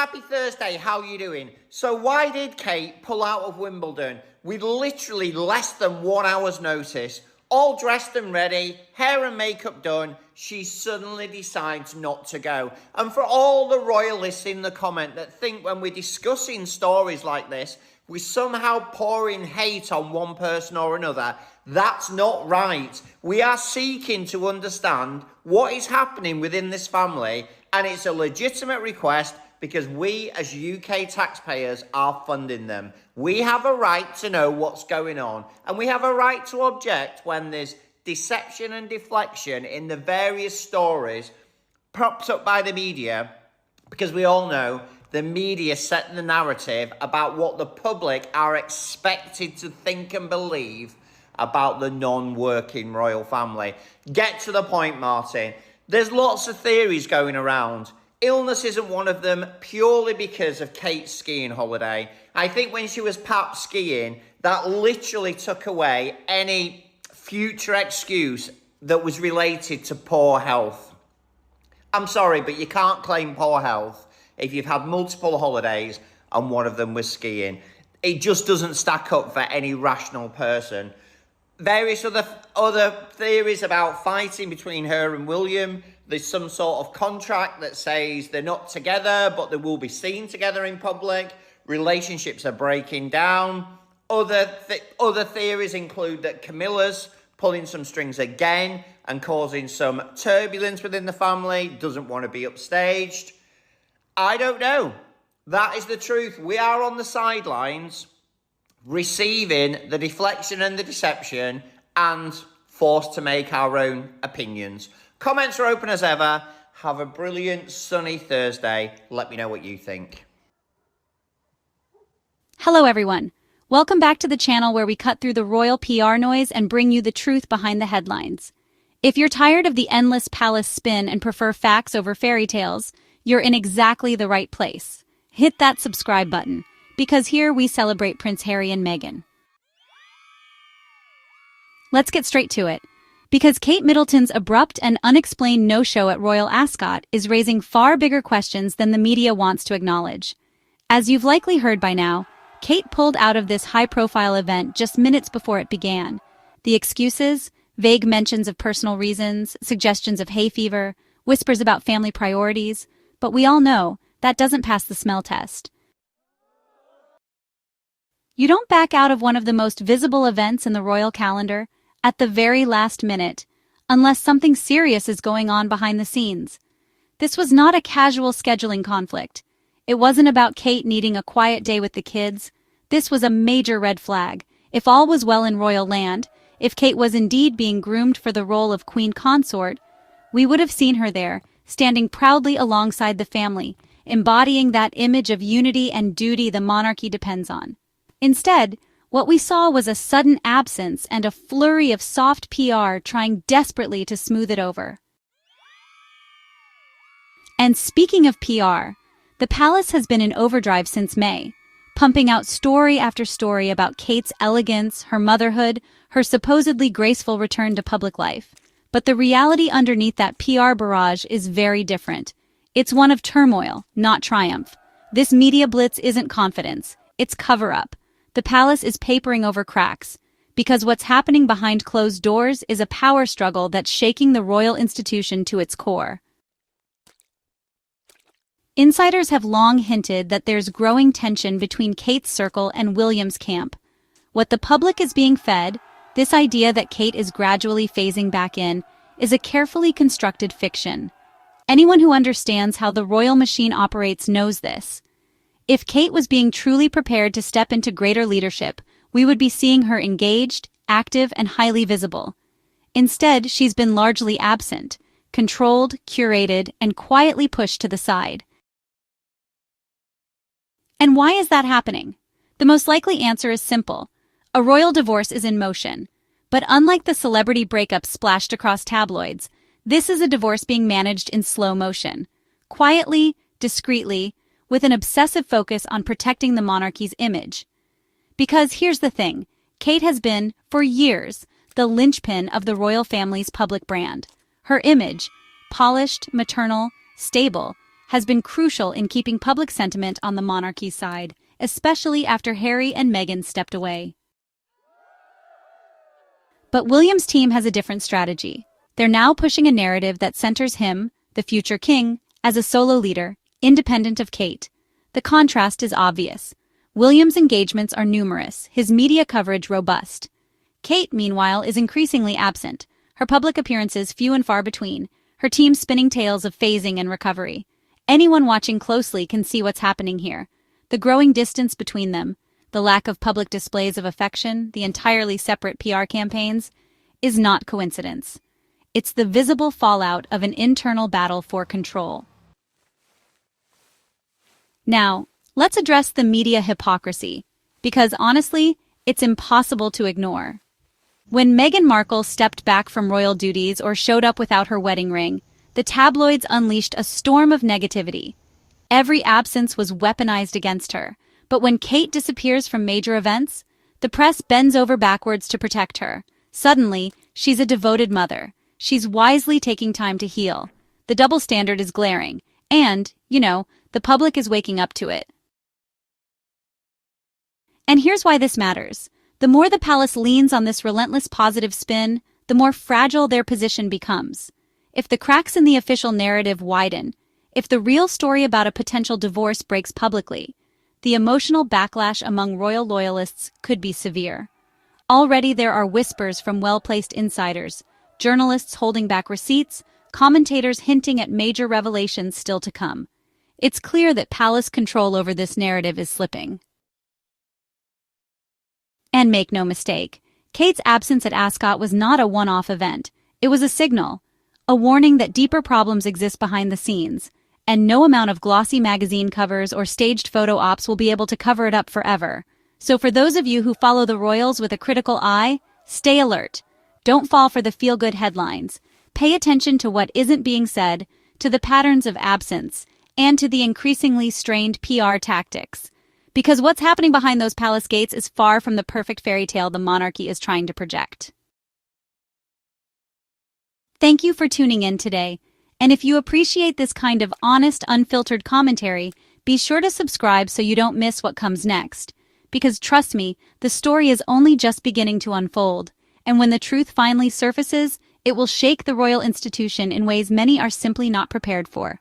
happy Thursday. How are you doing? So why did Kate pull out of Wimbledon with literally less than 1 hour's notice? All dressed and ready, hair and makeup done, she suddenly decides not to go. And for all the royalists in the comment that think when we're discussing stories like this, we're somehow pouring hate on one person or another, that's not right. We are seeking to understand what is happening within this family, and it's a legitimate request because we as UK taxpayers are funding them. We have a right to know what's going on, and we have a right to object when there's deception and deflection in the various stories propped up by the media, because we all know the media set the narrative about what the public are expected to think and believe about the non-working royal family. Get to the point, Martin. There's lots of theories going around. Illness isn't one of them, purely because of Kate's skiing holiday. I think when she was perhaps skiing, that literally took away any future excuse that was related to poor health. I'm sorry, but you can't claim poor health if you've had multiple holidays and one of them was skiing. It just doesn't stack up for any rational person. Various other theories about fighting between her and William. There's some sort of contract that says they're not together, but they will be seen together in public. Relationships are breaking down. Other theories include that Camilla's pulling some strings again and causing some turbulence within the family, doesn't want to be upstaged. I don't know. That is the truth. We are on the sidelines, receiving the deflection and the deception, and forced to make our own opinions. Comments are open as ever. Have a brilliant sunny Thursday. Let me know what you think. Hello everyone. Welcome back to the channel where we cut through the royal PR noise and bring you the truth behind the headlines. If you're tired of the endless palace spin and prefer facts over fairy tales, you're in exactly the right place. Hit that subscribe button, because here we celebrate Prince Harry and Meghan. Let's get straight to it, because Kate Middleton's abrupt and unexplained no-show at Royal Ascot is raising far bigger questions than the media wants to acknowledge. As you've likely heard by now, Kate pulled out of this high-profile event just minutes before it began. The excuses, vague mentions of personal reasons, suggestions of hay fever, whispers about family priorities, but we all know that doesn't pass the smell test. You don't back out of one of the most visible events in the royal calendar at the very last minute, unless something serious is going on behind the scenes. This was not a casual scheduling conflict. It wasn't about Kate needing a quiet day with the kids. This was a major red flag. If all was well in royal land, if Kate was indeed being groomed for the role of queen consort, we would have seen her there, standing proudly alongside the family, embodying that image of unity and duty the monarchy depends on. Instead, what we saw was a sudden absence and a flurry of soft PR trying desperately to smooth it over. And speaking of PR, the palace has been in overdrive since May, pumping out story after story about Kate's elegance, her motherhood, her supposedly graceful return to public life. But the reality underneath that PR barrage is very different. It's one of turmoil, not triumph. This media blitz isn't confidence, it's cover-up. The palace is papering over cracks, because what's happening behind closed doors is a power struggle that's shaking the royal institution to its core. Insiders have long hinted that there's growing tension between Kate's circle and William's camp. What the public is being fed, this idea that Kate is gradually phasing back in, is a carefully constructed fiction. Anyone who understands how the royal machine operates knows this. If Kate was being truly prepared to step into greater leadership, we would be seeing her engaged, active, and highly visible. Instead, she's been largely absent, controlled, curated, and quietly pushed to the side. And why is that happening? The most likely answer is simple. A royal divorce is in motion. But unlike the celebrity breakup splashed across tabloids, this is a divorce being managed in slow motion. Quietly, discreetly, with an obsessive focus on protecting the monarchy's image. Because here's the thing, Kate has been, for years, the linchpin of the royal family's public brand. Her image, polished, maternal, stable, has been crucial in keeping public sentiment on the monarchy's side, especially after Harry and Meghan stepped away. But William's team has a different strategy. They're now pushing a narrative that centers him, the future king, as a solo leader, independent of Kate. The contrast is obvious. William's engagements are numerous, his media coverage robust. Kate, meanwhile, is increasingly absent, her public appearances few and far between, her team spinning tales of phasing and recovery. Anyone watching closely can see what's happening here. The growing distance between them, the lack of public displays of affection, the entirely separate PR campaigns, is not coincidence. It's the visible fallout of an internal battle for control. Now, let's address the media hypocrisy, because honestly, it's impossible to ignore. When Meghan Markle stepped back from royal duties or showed up without her wedding ring, the tabloids unleashed a storm of negativity. Every absence was weaponized against her, but when Kate disappears from major events, the press bends over backwards to protect her. Suddenly, she's a devoted mother. She's wisely taking time to heal. The double standard is glaring, and, the public is waking up to it. And here's why this matters. The more the palace leans on this relentless positive spin, the more fragile their position becomes. If the cracks in the official narrative widen, if the real story about a potential divorce breaks publicly, the emotional backlash among royal loyalists could be severe. Already there are whispers from well-placed insiders, journalists holding back receipts, commentators hinting at major revelations still to come. It's clear that palace control over this narrative is slipping. And make no mistake, Kate's absence at Ascot was not a one-off event. It was a signal, a warning that deeper problems exist behind the scenes, and no amount of glossy magazine covers or staged photo ops will be able to cover it up forever. So for those of you who follow the royals with a critical eye, stay alert. Don't fall for the feel-good headlines. Pay attention to what isn't being said, to the patterns of absence, and to the increasingly strained PR tactics. Because what's happening behind those palace gates is far from the perfect fairy tale the monarchy is trying to project. Thank you for tuning in today, and if you appreciate this kind of honest, unfiltered commentary, be sure to subscribe so you don't miss what comes next. Because trust me, the story is only just beginning to unfold, and when the truth finally surfaces, it will shake the royal institution in ways many are simply not prepared for.